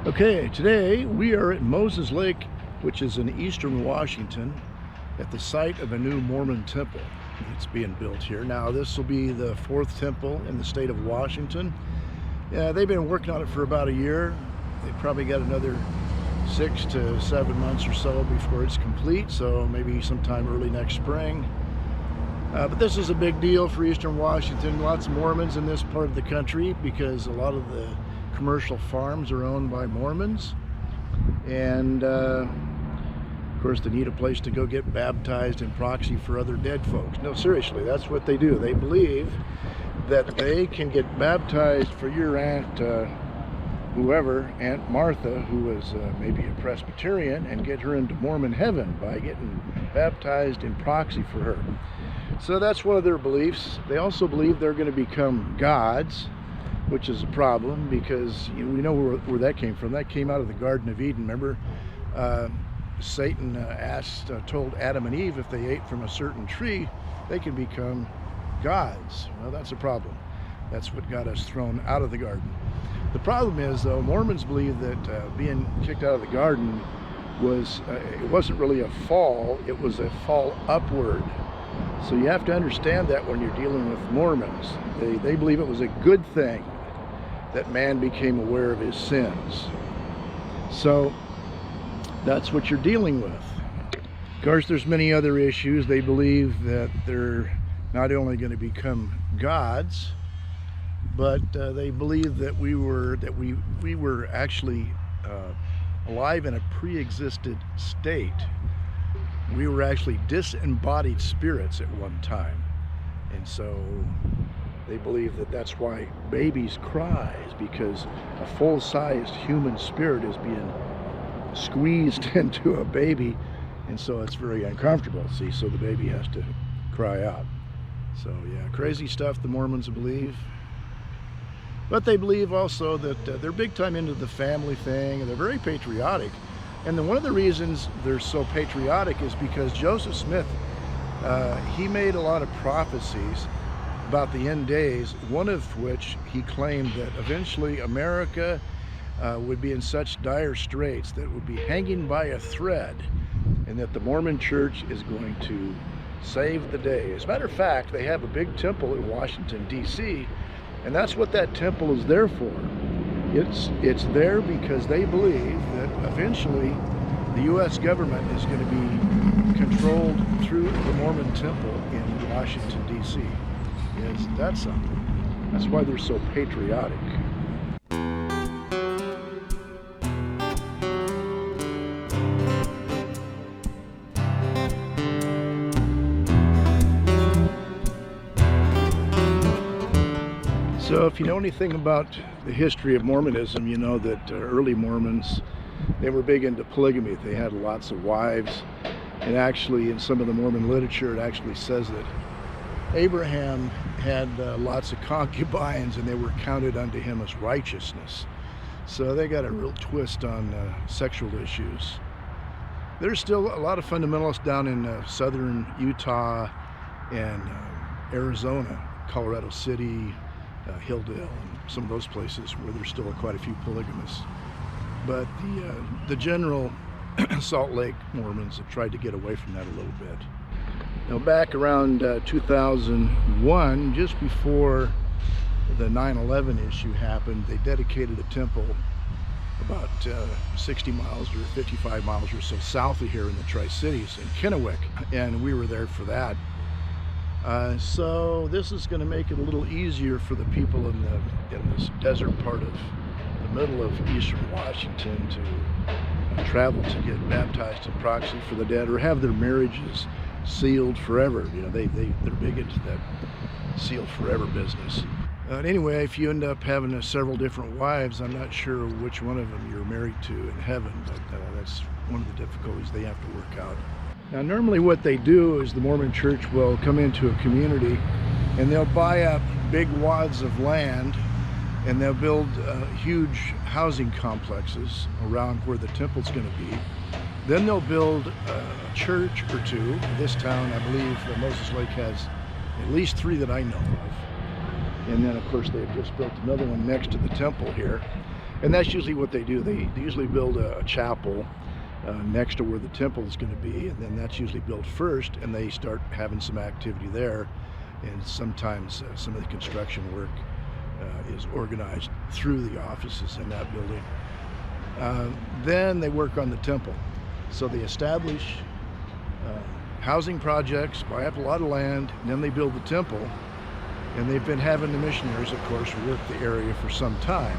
Okay, today we are at Moses Lake, which is in eastern Washington, at the site of a new Mormon temple that's being built here. Now, this will be the fourth temple in the state of Washington. They've been working on it for about a year. They probably got another 6 to 7 months or so before it's complete, so maybe sometime early next spring. But this is a big deal for eastern Washington. Lots of Mormons in this part of the country because a lot of the commercial farms are owned by Mormons, and of course they need a place to go get baptized in proxy for other dead folks. No, seriously, that's what they do. They believe that they can get baptized for your aunt whoever, Aunt Martha, who was maybe a Presbyterian, and get her into Mormon heaven by getting baptized in proxy for her. So that's one of their beliefs. They also believe they're going to become gods, which is a problem because we know where that came from. That came out of the Garden of Eden. Remember, Satan told Adam and Eve if they ate from a certain tree, they could become gods. Well, that's a problem. That's what got us thrown out of the garden. The problem is, though, Mormons believe that being kicked out of the garden it wasn't really a fall, it was a fall upward. So you have to understand that when you're dealing with Mormons. They believe it was a good thing that man became aware of his sins. So that's what you're dealing with. Of course, there's many other issues. They believe that they're not only going to become gods, but they believe that we were actually alive in a pre-existed state. We were actually disembodied spirits at one time, and so they believe that that's why babies cry, is because a full-sized human spirit is being squeezed into a baby, and so it's very uncomfortable. See, so the baby has to cry out. So yeah, crazy stuff the Mormons believe. But they believe also that they're big time into the family thing, and they're very patriotic. And then one of the reasons they're so patriotic is because Joseph Smith, he made a lot of prophecies about the end days, one of which he claimed that eventually America would be in such dire straits that it would be hanging by a thread, and that the Mormon Church is going to save the day. As a matter of fact, they have a big temple in Washington, D.C., and that's what that temple is there for. It's there because they believe that eventually the U.S. government is going to be controlled through the Mormon temple in Washington, D.C. Yes, that's something. That's why they're so patriotic. So if you know anything about the history of Mormonism, you know that early Mormons, they were big into polygamy. They had lots of wives, and actually in some of the Mormon literature it actually says that Abraham had lots of concubines, and they were counted unto him as righteousness. So they got a real twist on sexual issues. There's still a lot of fundamentalists down in southern Utah and Arizona, Colorado City, Hilldale, and some of those places where there's still quite a few polygamists. But the general Salt Lake Mormons have tried to get away from that a little bit. Now, back around 2001, just before the 9/11 issue happened, they dedicated a temple about 60 miles or 55 miles or so south of here in the Tri-Cities in Kennewick, and we were there for that. So this is going to make it a little easier for the people in this desert part of the middle of eastern Washington to travel to get baptized in proxy for the dead, or have their marriages sealed forever. You know, they're big into that sealed forever business. Anyway, if you end up having several different wives, I'm not sure which one of them you're married to in heaven, but that's one of the difficulties they have to work out. Now, normally what they do is the Mormon Church will come into a community and they'll buy up big wads of land, and they'll build huge housing complexes around where the temple's going to be. Then they'll build a church or two. This town, I believe, Moses Lake has at least 3 that I know of. And then, of course, they've just built another one next to the temple here. And that's usually what they do. They usually build a chapel next to where the temple is going to be, and then that's usually built first, and they start having some activity there. And sometimes some of the construction work is organized through the offices in that building. Then they work on the temple. So they establish housing projects, buy up a lot of land, and then they build the temple. And they've been having the missionaries, of course, work the area for some time.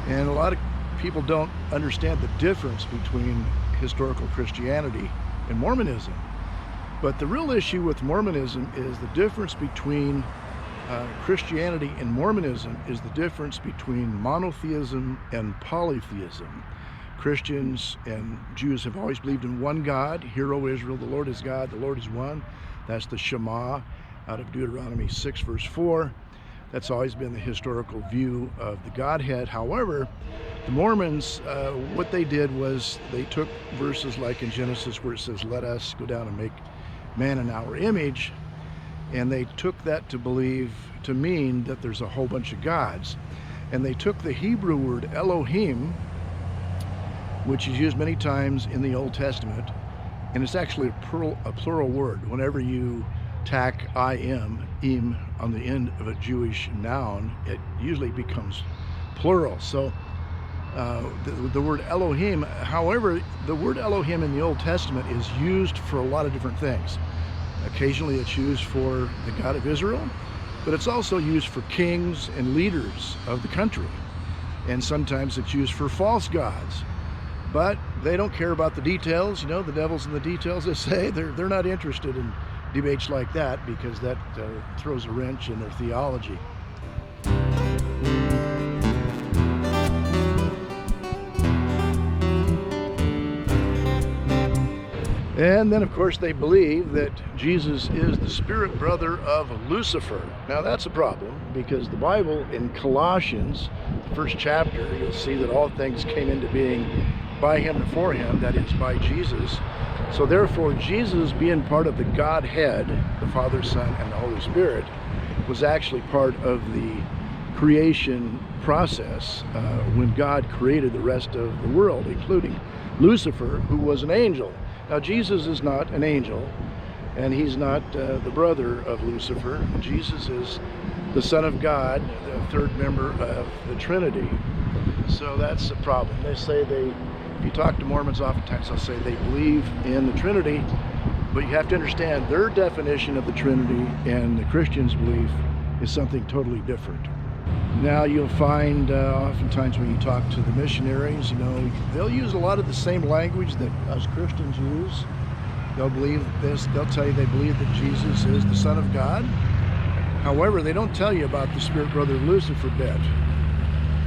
And a lot of people don't understand the difference between historical Christianity and Mormonism. But the real issue with Mormonism is the difference between Christianity and Mormonism is the difference between monotheism and polytheism. Christians and Jews have always believed in one God. Hear, O Israel, the Lord is God, the Lord is one. That's the Shema out of Deuteronomy 6, verse 4. That's always been the historical view of the Godhead. However, the Mormons, what they did was they took verses like in Genesis where it says, let us go down and make man in our image, and they took that to mean that there's a whole bunch of gods. And they took the Hebrew word Elohim, which is used many times in the Old Testament, and it's actually a plural word. Whenever you tack im on the end of a Jewish noun, it usually becomes plural. So the word Elohim, however, the word Elohim in the Old Testament is used for a lot of different things. Occasionally it's used for the God of Israel, but it's also used for kings and leaders of the country. And sometimes it's used for false gods. But they don't care about the details. You know, the devil's in the details, they say. They're not interested in debates like that because that throws a wrench in their theology. And then, of course, they believe that Jesus is the spirit brother of Lucifer. Now, that's a problem because the Bible in Colossians, the first chapter, you'll see that all things came into being by him and for him, that is, by Jesus. So therefore, Jesus being part of the Godhead, the Father, Son, and the Holy Spirit, was actually part of the creation process when God created the rest of the world, including Lucifer, who was an angel. Now, Jesus is not an angel, and he's not the brother of Lucifer. Jesus is the Son of God, the third member of the Trinity. So that's a problem. They say if you talk to Mormons, oftentimes they'll say they believe in the Trinity, but you have to understand their definition of the Trinity and the Christians' belief is something totally different. Now you'll find oftentimes when you talk to the missionaries, you know, they'll use a lot of the same language that us Christians use. They'll believe this, they'll tell you they believe that Jesus is the Son of God. However, they don't tell you about the spirit brother Lucifer bit.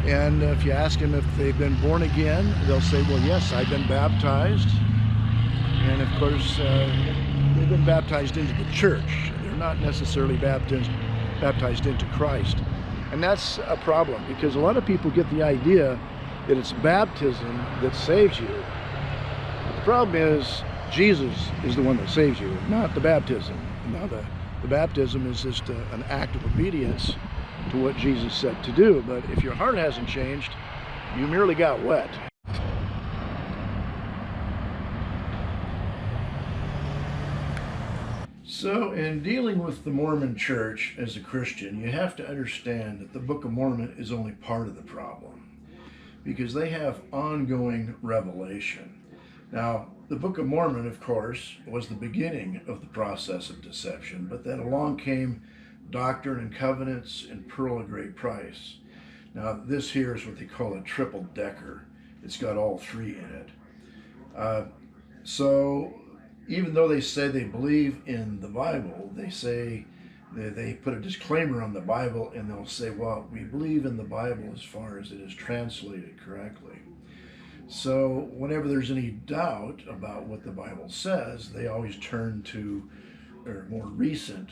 And if you ask them if they've been born again, they'll say, well, yes, I've been baptized. And of course, they've been baptized into the church. They're not necessarily baptized into Christ. And that's a problem because a lot of people get the idea that it's baptism that saves you. But the problem is Jesus is the one that saves you, not the baptism. Now the baptism is just an act of obedience to what Jesus said to do. But if your heart hasn't changed, you merely got wet. So in dealing with the Mormon Church as a Christian, you have to understand that the Book of Mormon is only part of the problem because they have ongoing revelation. Now, the Book of Mormon, of course, was the beginning of the process of deception, but then along came Doctrine and Covenants and Pearl of Great Price. Now, this here is what they call a triple decker. It's got all three in it. So even though they say they believe in the Bible, they say they put a disclaimer on the Bible and they'll say, well, we believe in the Bible as far as it is translated correctly. So whenever there's any doubt about what the Bible says, they always turn to their more recent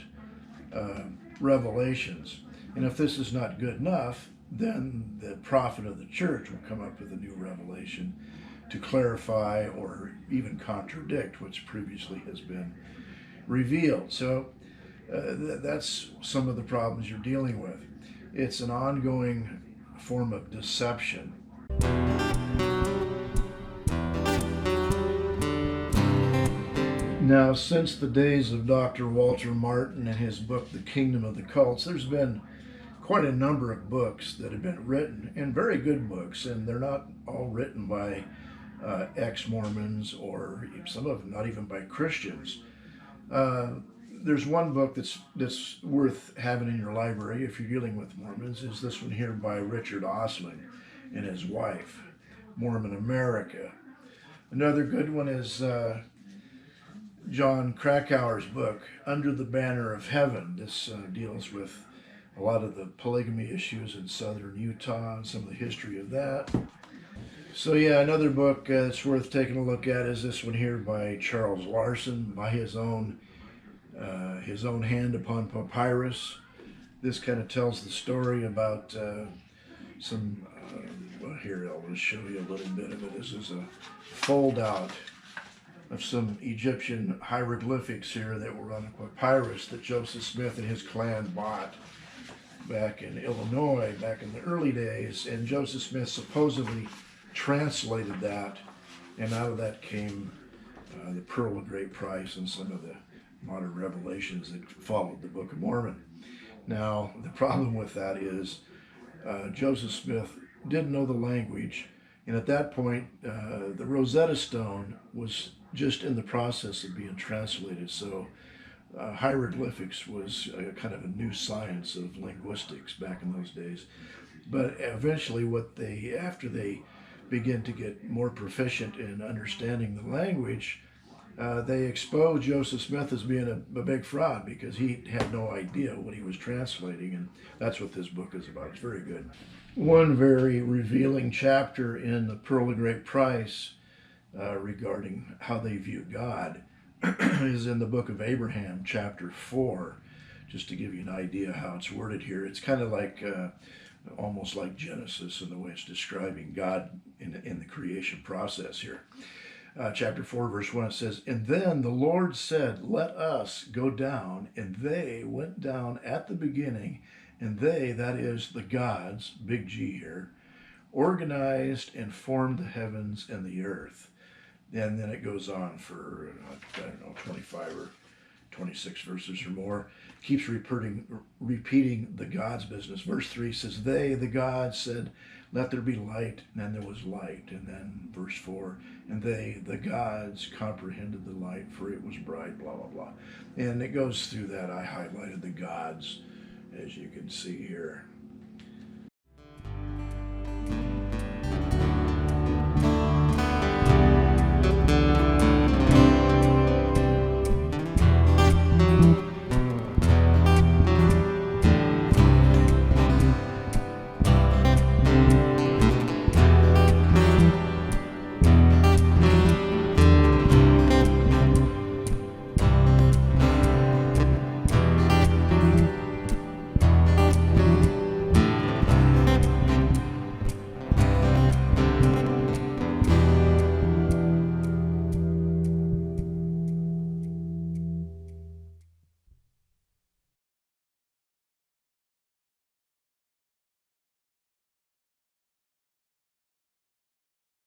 revelations. And if this is not good enough, then the prophet of the church will come up with a new revelation to clarify or even contradict which previously has been revealed. So that's some of the problems you're dealing with. It's an ongoing form of deception. Now, since the days of Dr. Walter Martin and his book, The Kingdom of the Cults, there's been quite a number of books that have been written, and very good books, and they're not all written by ex-Mormons, or some of them not even by Christians. There's one book that's worth having in your library if you're dealing with Mormons, is this one here by Richard Osman and his wife, Mormon America. Another good one is John Krakauer's book, Under the Banner of Heaven. This deals with a lot of the polygamy issues in southern Utah and some of the history of that. So yeah, another book that's worth taking a look at is this one here by Charles Larson, by his own hand upon papyrus. This kind of tells the story about well, here I'll just show you a little bit of it. This is a fold out of some Egyptian hieroglyphics here that were on a papyrus that Joseph Smith and his clan bought back in Illinois back in the early days, and Joseph Smith supposedly translated that, and out of that came the Pearl of Great Price and some of the modern revelations that followed the Book of Mormon. Now, the problem with that is Joseph Smith didn't know the language, and at that point the Rosetta Stone was just in the process of being translated, so hieroglyphics was kind of a new science of linguistics back in those days. But eventually after they begin to get more proficient in understanding the language, they exposed Joseph Smith as being a big fraud, because he had no idea what he was translating, and that's what this book is about. It's very good. One very revealing chapter in the Pearl of Great Price regarding how they view God is in the book of Abraham, chapter 4. Just to give you an idea how it's worded here, it's kind of like almost like Genesis in the way it's describing God in the creation process here. Chapter 4, verse 1, it says, "And then the Lord said, let us go down. And they went down at the beginning, and they, that is the gods, big G here, organized and formed the heavens and the earth." And then it goes on for, I don't know, 25 or 26 verses or more. Keeps repeating the God's business. Verse 3 says, "They, the gods, said, let there be light, and then there was light." And then verse 4, "And they, the gods, comprehended the light, for it was bright," blah, blah, blah. And it goes through that. I highlighted the gods, as you can see here.